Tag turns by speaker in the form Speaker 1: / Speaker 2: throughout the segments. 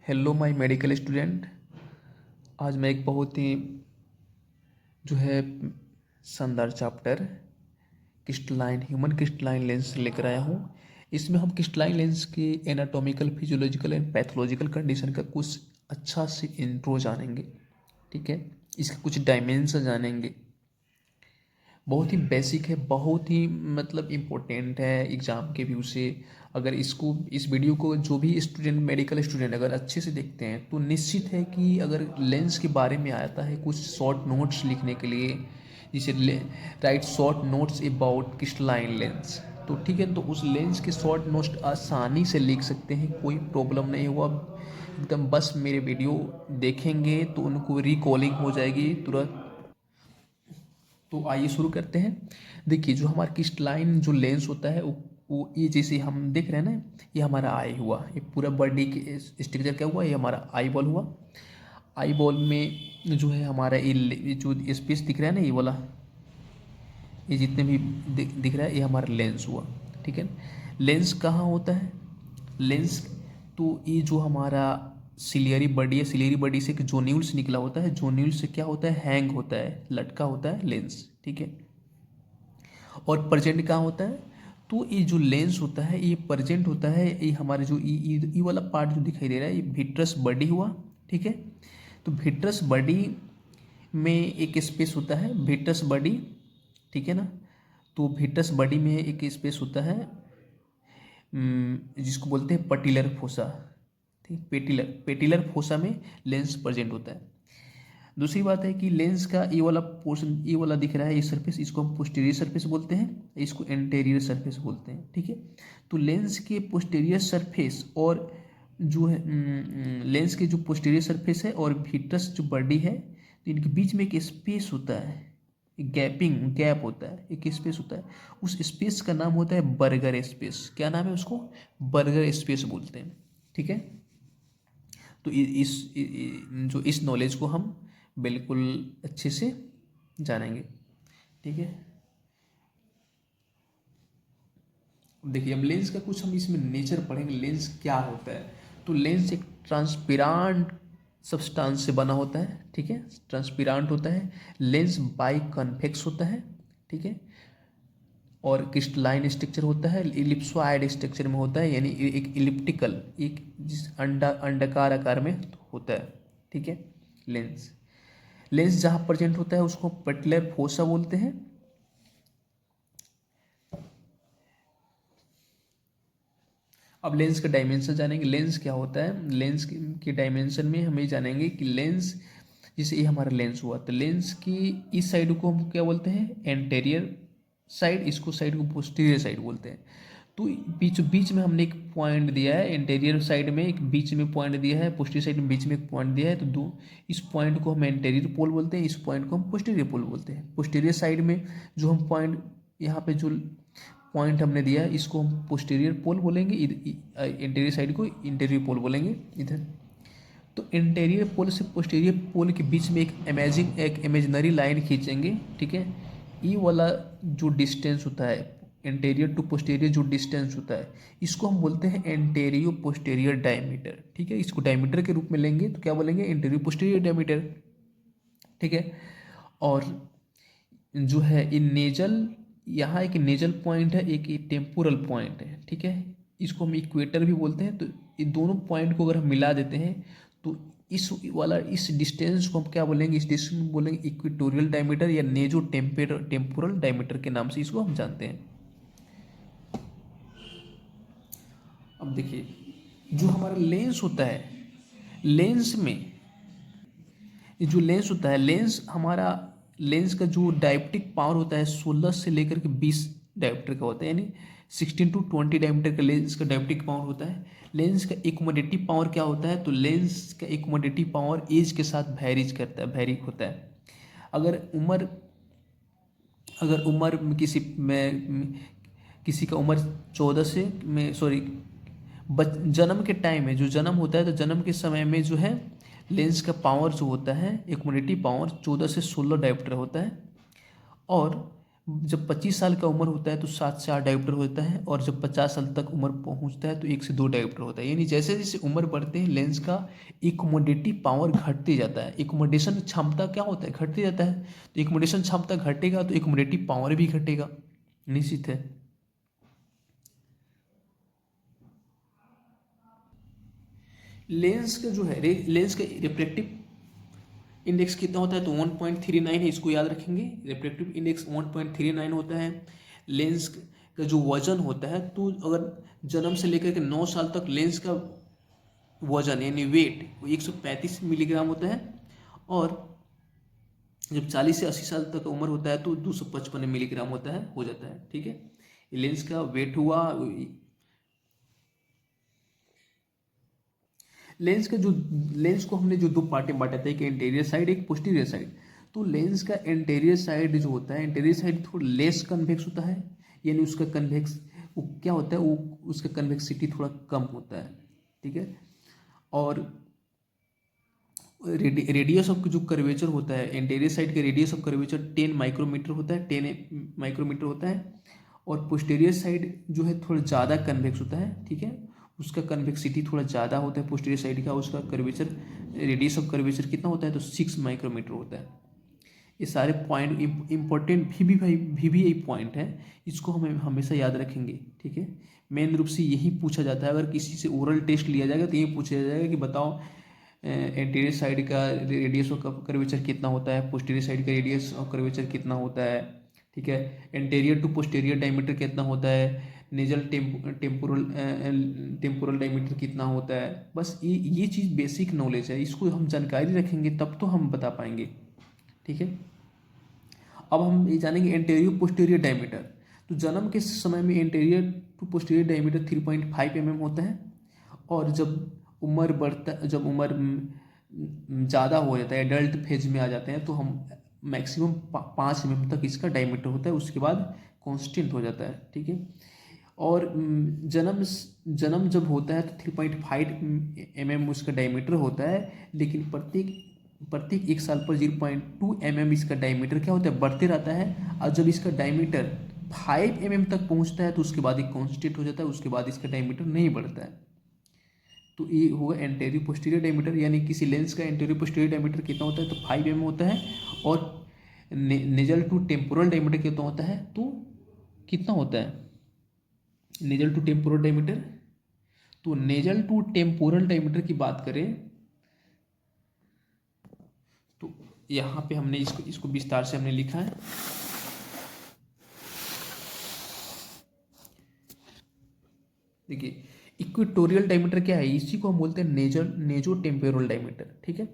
Speaker 1: Hello my medical student. आज मैं एक बहुत ही जो है शानदार chapter crystalline human crystalline lens लेकर आया हूँ। इसमें हम क्रिस्टलाइन लेंस की anatomical physiological and pathological condition का कुछ अच्छा से इंट्रो जानेंगे। ठीक है, इसके कुछ डायमेंशन जानेंगे। बहुत ही बेसिक है, बहुत ही मतलब इम्पोर्टेंट है एग्ज़ाम के व्यू से। अगर इस वीडियो को जो भी स्टूडेंट मेडिकल स्टूडेंट अगर अच्छे से देखते हैं तो निश्चित है कि अगर लेंस के बारे में आता है कुछ शॉर्ट नोट्स लिखने के लिए, जिसे right short notes about crystalline lens, तो ठीक है, तो उस लेंस के शॉर्ट नोट्स आसानी से लिख सकते हैं, कोई प्रॉब्लम नहीं हुआ एकदम। बस मेरे वीडियो देखेंगे तो उनको रिकॉलिंग हो जाएगी तुरंत। तो आइए शुरू करते हैं। देखिए, जो हमारा क्रिस्टलाइन जो लेंस होता है वो ये जैसे हम देख रहे हैं ना, ये हमारा आई हुआ, ये पूरा बॉडी के स्ट्रक्चर क्या हुआ, ये हमारा आई बॉल हुआ। आई बॉल में जो है हमारा ये जो स्पेस दिख रहा है ना, ये वाला, ये जितने भी दिख रहा है, ये हमारा लेंस हुआ। ठीक है, लेंस कहाँ होता है लेंस? तो ये जो हमारा सिलियरी बॉडी है, सिलियरी बॉडी से एक जोन्यूल्स निकला होता है, जोन्यूल से क्या होता है, हैंग होता है, लटका होता है लेंस। ठीक है, और प्रेजेंट कहाँ होता है? तो ये जो लेंस होता है ये प्रेजेंट होता है, ये हमारे जो ई वाला पार्ट जो दिखाई दे रहा है, ये विट्रस बॉडी हुआ। ठीक है, तो विट्रस बॉडी में एक स्पेस होता है, विट्रस बॉडी। ठीक है ना, तो विट्रस बॉडी में एक स्पेस होता है जिसको बोलते हैं पटिलर फोसा। ठीक, पेटिलर फोसा में लेंस प्रेजेंट होता है। दूसरी बात है कि लेंस का ये वाला पोर्शन, ये वाला दिख रहा है, ये सरफेस, इसको हम पोस्टीरियर सरफेस बोलते हैं, इसको एंटेरियर सरफेस बोलते हैं। ठीक है, तो लेंस के पोस्टीरियर सरफेस और जो है लेंस के जो पोस्टीरियर सरफेस है और विट्रस जो बॉडी है, तो इनके बीच में एक स्पेस होता है, एक गैप होता है, एक स्पेस होता है। उस स्पेस का नाम होता है बर्गर स्पेस। क्या नाम है उसको? बर्गर स्पेस बोलते हैं। ठीक है, तो जो इस नॉलेज को हम बिल्कुल अच्छे से जानेंगे। ठीक है, देखिए अब लेंस का कुछ हम इसमें नेचर पढ़ेंगे, लेंस क्या होता है। तो लेंस एक ट्रांसपेरेंट सब्सटेंस से बना होता है। ठीक है, ट्रांसपेरेंट होता है। लेंस बाई कन्वेक्स होता है। ठीक है, और क्रिस्टलाइन स्ट्रक्चर होता है, इलिप्सॉइड स्ट्रक्चर में होता है, यानी एक इलिप्टिकल, एक जिस अंडाकार आकार में होता है। ठीक है, लेंस लेंस जहाँ प्रेजेंट होता है उसको पटिलर फोसा बोलते हैं। अब लेंस का डायमेंशन जानेंगे, लेंस क्या होता है। लेंस के डायमेंशन में हम ये जानेंगे कि लेंस, जैसे ये हमारा लेंस हुआ, तो लेंस की इस साइड को हम क्या बोलते हैं, एंटेरियर साइड, इसको साइड को पोस्टीरियर साइड बोलते हैं। तो बीच बीच में हमने एक पॉइंट दिया है, एंटेरियर साइड में एक बीच में पॉइंट दिया है, पोस्टीरियर साइड में बीच में एक पॉइंट दिया है, तो दो इस पॉइंट को हम एंटेरियर पोल बोलते हैं, इस पॉइंट को हम पोस्टीरियर पोल बोलते हैं। पोस्टीरियर साइड में जो हम पॉइंट, यहाँ पे जो पॉइंट हमने दिया है, इसको हम पोस्टीरियर पोल बोलेंगे, इंटीरियर साइड को इंटीरियर पोल बोलेंगे इधर। तो इंटीरियर पोल से पोस्टीरियर पोल के बीच में एक इमेजिनरी लाइन खींचेंगे। ठीक है, ये वाला जो डिस्टेंस होता है, इंटीरियर टू पोस्टीरियर जो डिस्टेंस होता है, इसको हम बोलते हैं एंटेरियो पोस्टीरियर डायमीटर। ठीक है, इसको डायमीटर के रूप में लेंगे तो क्या बोलेंगे, एंटेरियो पोस्टीरियर डायमीटर। ठीक है, और जो है इन नेजल, यहाँ एक नेजल पॉइंट है, एक टेम्पोरल पॉइंट है। ठीक है, इसको हम इक्वेटर भी बोलते हैं। तो ये दोनों पॉइंट को अगर हम मिला देते हैं तो इस डिस्टेंस को हम क्या बोलेंगे, इस डिस्टेंस को बोलेंगे इक्वेटोरियल डायमीटर या नेजो टेम्पोरल डायमीटर के नाम से इसको हम जानते हैं। अब देखिए, जो हमारा लेंस होता है, लेंस में ये जो लेंस होता है, लेंस हमारा, लेंस का जो डायप्टिक पावर होता है 16 से लेकर के 20 डायप्टर का होता है, यानी 16 to 20 डायमीटर का लेंस का डायप्टिक पावर होता है। लेंस का एकोमोडेटिव पावर क्या होता है? तो लेंस का एकोमोडेटिव पावर एज के साथ वैरीज करता है, वैरी होता है। अगर उम्र अगर उम्र में किसी का उम्र 14 से में सॉरी जन्म के टाइम में जो जन्म होता है, तो जन्म के समय में जो है लेंस का पावर जो होता है, एकोमोडेटिव पावर 14 से 16 डायोप्टर होता है। और जब 25 साल का उम्र होता है तो 7 से 8 डायोप्टर होता है, और जब 50 साल तक उम्र पहुंचता है तो 1 से 2 डायोप्टर होता है। यानी जैसे जैसे उम्र बढ़ते हैं लेंस का इकोमोडेटिव पावर घटते जाता है, इकोमोडेशन क्षमता क्या होता है, घटते जाता है। तो इकोमोडेशन क्षमता घटेगा तो इकोमोडेटिव पावर भी घटेगा, निश्चित है। लेंस का जो है लेंस का रिफ्रैक्टिव इंडेक्स कितना होता है, तो 1.39 है, इसको याद रखेंगे। रिफ्रैक्टिव इंडेक्स 1.39 होता है। लेंस का जो वजन होता है, तो अगर जन्म से लेकर के 9 साल तक लेंस का वजन यानी वेट 135 मिलीग्राम होता है, और जब 40 से 80 साल तक उम्र होता है तो 255 मिलीग्राम होता है, हो जाता है। ठीक है, लेंस का वेट हुआ। लेंस का जो लेंस को हमने जो दो पार्ट में बांटा था, एक एंटीरियर साइड एक पोस्टीरियर साइड। तो लेंस का एंटीरियर साइड जो होता है, एंटीरियर साइड थोड़ा लेस कन्वेक्स होता है, यानी उसका कन्वेक्स वो क्या होता है, वो उसका कन्वेक्सिटी थोड़ा कम होता है। ठीक है, और रेडियस ऑफ जो कर्वेचर होता है, एंटीरियर साइड का रेडियस ऑफ कर्वेचर 10 माइक्रोमीटर होता है, 10 माइक्रोमीटर होता है। और पोस्टीरियर साइड जो है थोड़ा ज़्यादा कन्वेक्स होता है। ठीक है, उसका कन्वेक्सिटी थोड़ा ज़्यादा होता है पोस्टीरियर साइड का, उसका कर्वेचर रेडियस ऑफ कर्वेचर कितना होता है, तो 6 माइक्रोमीटर होता है। ये सारे पॉइंट इंपॉर्टेंट भी पॉइंट है, इसको हमें हमेशा याद रखेंगे। ठीक है, मेन रूप से यही पूछा जाता है। अगर किसी से ओरल टेस्ट लिया जाएगा तो यही पूछा जाएगा कि बताओ एंटीरियर साइड का रेडियस ऑफ कर्वेचर कितना होता है, पोस्टीरियर साइड का रेडियस ऑफ कर्वेचर कितना होता है। ठीक है, एंटीरियर टू पोस्टीरियर डायमीटर कितना होता है, नेजल टेम्पोरल डायमीटर कितना होता है। बस ये चीज़ बेसिक नॉलेज है, इसको हम जानकारी रखेंगे तब तो हम बता पाएंगे। ठीक है, अब हम ये जानेंगे एंटीरियर पोस्टीरियर डायमीटर। तो जन्म के समय में anterior to posterior diameter 3.5 mm होता है, और जब उम्र ज़्यादा हो जाता है, एडल्ट फेज में आ जाते हैं, तो हम मैक्सिमम 5 mm तक इसका डायमीटर होता है, उसके बाद कांस्टेंट हो जाता है। ठीक है, और जन्म जब होता है तो 3.5 mm उसका डायमीटर होता है, लेकिन प्रत्येक 1 साल पर 0.2 mm इसका डायमीटर क्या होता है, बढ़ते रहता है। और जब इसका डायमीटर 5 mm तक पहुंचता है तो उसके बाद ये कांस्टेंट हो जाता है, उसके बाद इसका डायमीटर नहीं बढ़ता है। तो ये होगा एंटीरियर पोस्टीरियर डायमीटर, यानी किसी लेंस का एंटीरियर पोस्टीरियर डायमीटर कितना होता है, तो 5 mm होता है। और नेजल टू टेम्पोरल डायमीटर कितना होता है, तो कितना होता है नेजल टू टेम्पोरल डायमीटर। तो नेजल टू टेम्पोरल डायमीटर की बात करें तो यहाँ पे हमने इसको विस्तार से हमने लिखा है। देखिए, इक्वेटोरियल डायमीटर क्या है, इसी को हम बोलते हैं नेजो टेम्पोरल डायमीटर। ठीक है,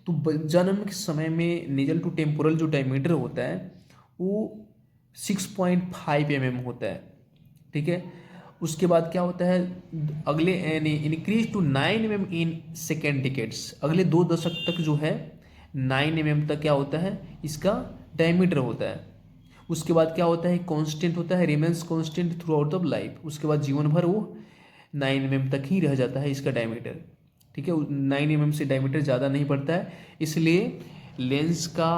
Speaker 1: तो जन्म के समय में नेजल टू टेम्पोरल जो डायमीटर होता है वो 6.5 mm होता है। ठीक है, उसके बाद क्या होता है, अगले increase to 9 mm in second decades, अगले 2 दशक तक जो है 9 mm तक क्या होता है, इसका डायमीटर होता है। उसके बाद क्या होता है, कांस्टेंट होता है, remains constant through out of life, उसके बाद जीवन भर वो 9 mm तक ही रह जाता है इसका डायमीटर। ठीक है, 9 mm से डायमीटर ज़्यादा नहीं बढ़ता है। इसलिए लेंस का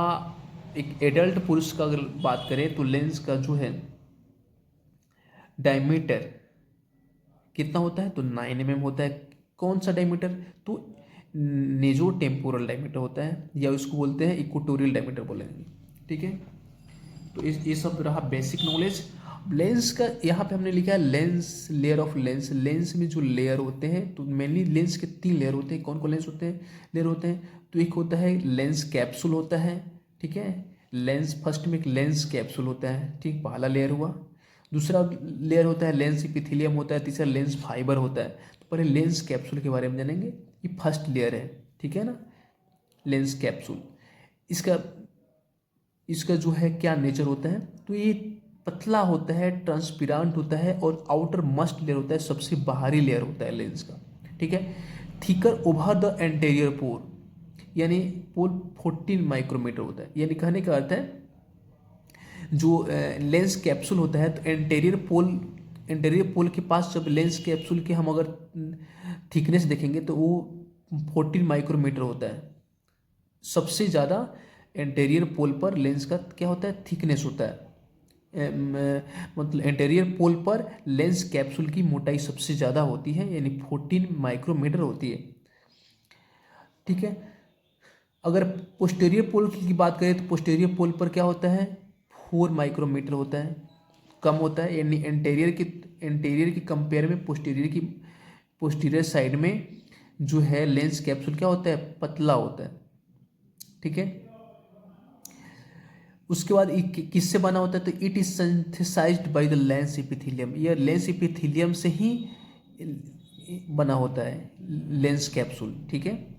Speaker 1: एक एडल्ट पुरुष का अगर बात करें तो लेंस का जो है डायमीटर कितना होता है, तो 9 mm होता है। कौन सा डायमीटर, तो नेजो टेम्पोरल डायमीटर होता है, या उसको बोलते हैं इक्वेटोरियल डायमीटर बोलेंगे। ठीक है, तो ये सब रहा बेसिक नॉलेज। लेंस का यहाँ पे हमने लिखा है lens, layer of lens. Lens में जो लेयर होते हैं, तो मेनली लेंस के 3 लेयर होते हैं। कौन कौन लेंस होते हैं, लेयर होते हैं, तो एक होता है लेंस कैप्सूल होता है। ठीक है, लेंस फर्स्ट में एक लेंस कैप्सूल होता है, ठीक, पहला लेयर हुआ। दूसरा लेयर होता है लेंस इपिथेलियम होता है। तीसरा लेंस फाइबर होता है। तो पहले लेंस कैप्सूल के बारे में जानेंगे, ये फर्स्ट लेयर है। ठीक है ना, लेंस कैप्सूल, इसका जो है क्या नेचर होता है, तो ये पतला होता है, ट्रांसपेरेंट होता है, और आउटर मस्ट लेयर होता है, सबसे बाहरी लेयर होता है लेंस का। ठीक है, थिकर ओवर द एंटीरियर पोर, यानी पोल 14 माइक्रोमीटर होता है। यानी कहने का अर्थ है जो लेंस कैप्सूल होता है, तो एंटीरियर पोल के पास जब लेंस कैप्सूल के हम अगर थिकनेस देखेंगे तो वो 14 माइक्रोमीटर होता है। सबसे ज़्यादा एंटीरियर पोल पर लेंस का क्या होता है, थिकनेस होता है। मतलब एंटीरियर पोल पर लेंस कैप्सूल की मोटाई सबसे ज़्यादा होती है, यानी 14 माइक्रोमीटर होती है। ठीक है, अगर पोस्टीरियर पोल की बात करें तो पोस्टीरियर पोल पर क्या होता है, 4 माइक्रोमीटर होता है, कम होता है। यानी एंटीरियर की कंपेयर में पोस्टीरियर साइड में जो है लेंस कैप्सूल क्या होता है, पतला होता है। ठीक है, उसके बाद किससे बना होता है, तो it is synthesised by the lens epithelium. यह लेंस एपिथेलियम से ही बना होता है लेंस कैप्सूल। ठीक है,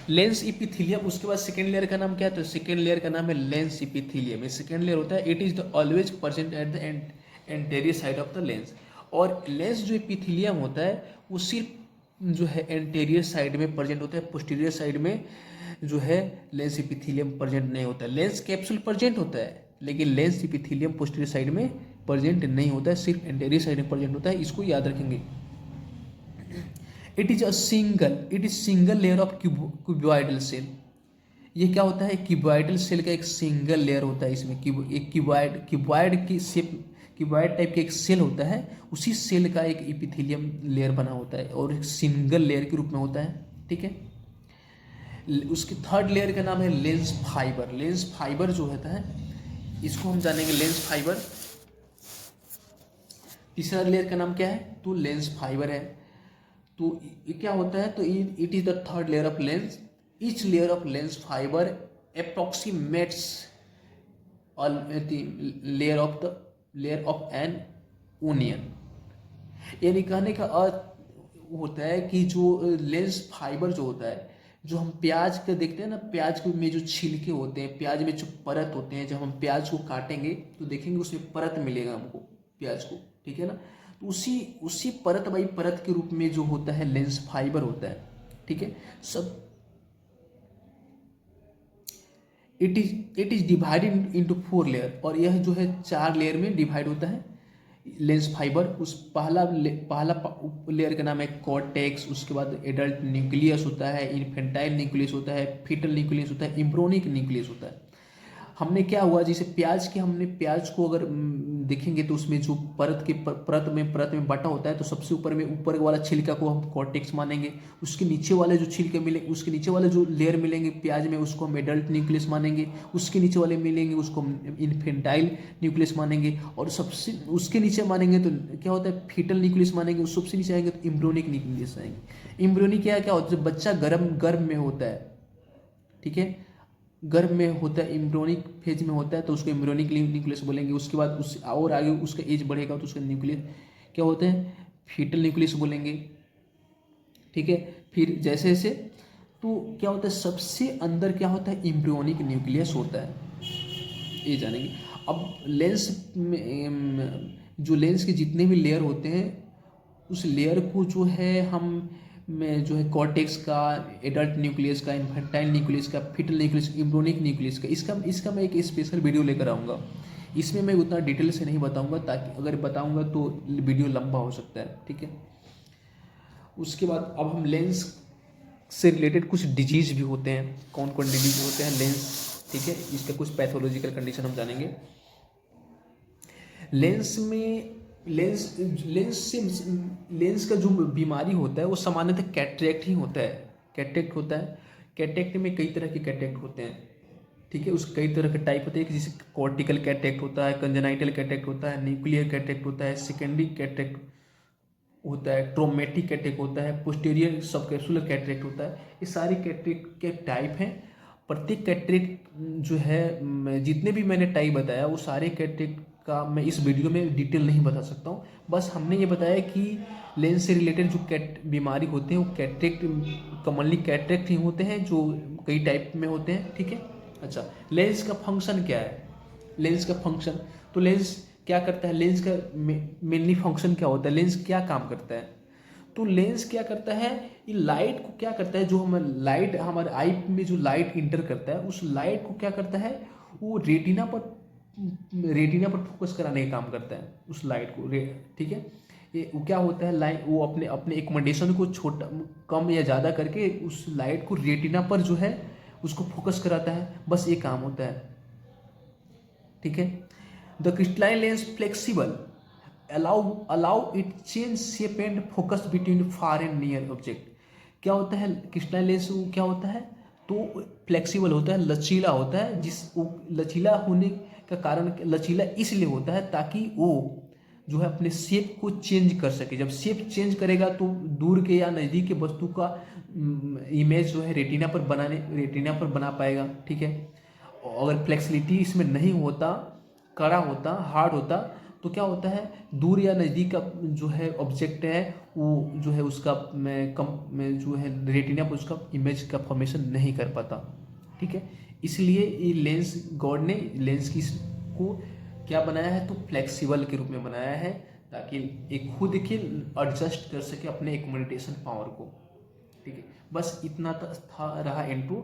Speaker 1: लेंस इपिथीलियम। उसके बाद सेकेंड लेयर का नाम क्या है, तो सेकेंड लेयर का नाम है लेंस इपिथीलियम। ये सेकेंड लेयर होता है, it is the always present at the anterior side of the lens. और लेंस जो इपिथीलियम होता है वो सिर्फ जो है एंटेरियर साइड में प्रेजेंट होता है, पोस्टीरियर साइड में जो है लेंस इपिथीलियम प्रेजेंट नहीं होता है। लेंस कैप्सूल प्रेजेंट होता है लेकिन लेंस इपिथीलियम पोस्टीरियर साइड में प्रेजेंट नहीं होता है, सिर्फ एंटेरियर साइड में प्रेजेंट होता है। इसको याद रखेंगे। It is single layer of cuboidal cell. ये क्या होता है, क्यूबॉइडल सेल का एक सिंगल लेयर होता है। इसमें एक क्यूबॉइड की शेप, क्यूबॉइड टाइप का एक सेल होता है, उसी सेल का एक इपिथेलियम लेयर बना होता है और एक सिंगल लेयर के रूप में होता है। ठीक है, उसकी थर्ड लेयर का नाम है लेंस फाइबर। लेंस फाइबर जो होता है इसको हम जानेंगे, लेंस फाइबर। तीसरा लेयर का नाम क्या है, तो लेंस फाइबर है। तो ये क्या होता है, तो it is the third layer of lens. Each layer of lens fibre approximates layer of an onion. यानी कहने का अर्थ होता है कि जो लेंस फाइबर जो होता है, जो हम प्याज का देखते हैं ना, प्याज में जो छिलके होते हैं, प्याज में जो परत होते हैं, जब हम प्याज को काटेंगे तो देखेंगे उसमें परत मिलेगा हमको प्याज को। ठीक है ना, तो उसी परत बाई परत के रूप में जो होता है लेंस फाइबर होता है। ठीक है, सब it is divided into 4 layer, और यह जो है 4 लेयर में डिवाइड होता है लेंस फाइबर। उस पहला लेयर का नाम है कॉर्टेक्स। उसके बाद एडल्ट न्यूक्लियस होता है, इन्फेंटाइल न्यूक्लियस होता है, फीटल न्यूक्लियस होता है, एम्ब्रियोनिक न्यूक्लियस होता है। हमने क्या हुआ, जैसे हमने प्याज को अगर देखेंगे तो उसमें जो परत में बटा होता है, तो सबसे ऊपर वाला छिलका को हम कॉर्टेक्स मानेंगे। उसके नीचे वाले जो छिलके मिलेंगे, उसके नीचे वाले जो लेयर मिलेंगे प्याज में, उसको हम एडल्ट न्यूक्लियस मानेंगे। उसके नीचे वाले मिलेंगे उसको हम इन्फेंटाइल न्यूक्लियस मानेंगे। और सबसे उसके नीचे मानेंगे तो क्या होता है, फीटल न्यूक्लियस मानेंगे। सबसे नीचे आएंगे तो एम्ब्रियोनिक न्यूक्लियस आएंगे। एम्ब्रियोनिक क्या होता है, जब बच्चा गर्भ में होता है, ठीक है, गर्भ में होता है, एम्ब्रियोनिक फेज में होता है, तो उसको एम्ब्रियोनिक न्यूक्लियस बोलेंगे। उसके बाद उस और आगे उसका एज बढ़ेगा तो उसका न्यूक्लियस क्या होते हैं, फीटल न्यूक्लियस बोलेंगे। ठीक है, फिर जैसे जैसे तो क्या होता है, सबसे अंदर क्या होता है, एम्ब्रियोनिक न्यूक्लियस होता है, ये जानेंगे। अब लेंस में जो लेंस के जितने भी लेयर होते हैं, उस लेयर को जो है हम में जो है कॉर्टेक्स का, एडल्ट न्यूक्लियस का, इन्फेंटाइल न्यूक्लियस का, फीटल न्यूक्लियस, एम्ब्रियोनिक न्यूक्लियस का, इसका मैं एक स्पेशल वीडियो लेकर आऊँगा। इसमें मैं उतना डिटेल से नहीं बताऊँगा, ताकि अगर बताऊँगा तो वीडियो लंबा हो सकता है। ठीक है, उसके बाद अब हम लेंस से रिलेटेड कुछ डिजीज भी होते हैं, कौन कौन डिजीज होते हैं लेंस। ठीक है, इसका कुछ पैथोलॉजिकल कंडीशन हम जानेंगे। लेंस का जो बीमारी होता है वो सामान्यतः कैटरेक्ट ही होता है। कैटरेक्ट होता है, कैटरेक्ट में कई तरह के कैटरेक्ट होते हैं। ठीक है, उस कई तरह के टाइप होते हैं, जैसे कॉर्टिकल कैटरेक्ट होता है, कंजेनाइटल कैटरेक्ट होता है, न्यूक्लियर कैटरेक्ट होता है, सेकेंडरी कैटरेक्ट होता है, ट्रोमेटिक कैटरेक्ट होता है, पोस्टीरियर सबकैप्सुलर कैटरेक्ट होता है। ये सारे कैटरेक्ट के टाइप हैं। प्रत्येक कैटरेक्ट जो है, जितने भी मैंने टाइप बताया वो सारे कैटरेक्ट का मैं इस वीडियो में डिटेल नहीं बता सकता हूँ। बस हमने ये बताया कि लेंस से रिलेटेड जो बीमारी होते हैं वो कैटरेक्ट, कॉमनली कैटरेक्ट ही होते हैं, जो कई टाइप में होते हैं। ठीक है, अच्छा, लेंस का फंक्शन क्या है, लेंस का फंक्शन, तो लेंस क्या करता है, लेंस का मेनली फंक्शन क्या होता है, लेंस क्या काम करता है, तो लेंस क्या करता है, ये लाइट को क्या करता है, जो हम लाइट हमारे आई में जो लाइट इंटर करता है, उस लाइट को क्या करता है, वो रेटिना पर फोकस कराने का काम करता है, उस लाइट को। ठीक है, वो क्या होता है, लाइट वो अपने अपने एकोमोडेशन को छोटा कम या ज़्यादा करके उस लाइट को रेटिना पर जो है उसको फोकस कराता है, बस ये काम होता है। ठीक है। The crystalline lens flexible allow it change shape and focus between far and near object. क्या होता है क्रिस्टलाइन लेंस, क्या होता है, तो फ्लेक्सिबल होता है, लचीला होता है। जिस वो लचीला होने का कारण, लचीला इसलिए होता है ताकि वो जो है अपने शेप को चेंज कर सके। जब शेप चेंज करेगा तो दूर के या नज़दीक के वस्तु का इमेज जो है रेटिना पर बना पाएगा। ठीक है। अगर फ्लेक्सिबिलिटी इसमें नहीं होता, कड़ा होता, हार्ड होता, तो क्या होता है, दूर या नज़दीक का जो है ऑब्जेक्ट है वो जो है उसका में जो है रेटिना पर उसका इमेज का फॉर्मेशन नहीं कर पाता। ठीक है। इसलिए ये लेंस, गॉड ने लेंस की को क्या बनाया है, तो फ्लेक्सिबल के रूप में बनाया है, ताकि एक खुद के एडजस्ट कर सके अपने एकोमोडेशन पावर को। ठीक है। बस इतना था रहा इंट्रो।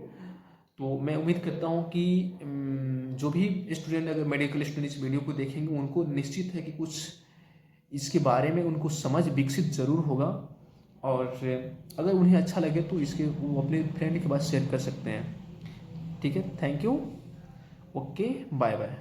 Speaker 1: तो मैं उम्मीद करता हूँ कि जो भी स्टूडेंट, अगर मेडिकल स्टूडेंट इस वीडियो को देखेंगे, उनको निश्चित है कि कुछ इसके बारे में उनको समझ विकसित ज़रूर होगा। और अगर उन्हें अच्छा लगे तो इसके वो अपने फ्रेंड के पास शेयर कर सकते हैं। ठीक है। Thank you. Okay, bye bye.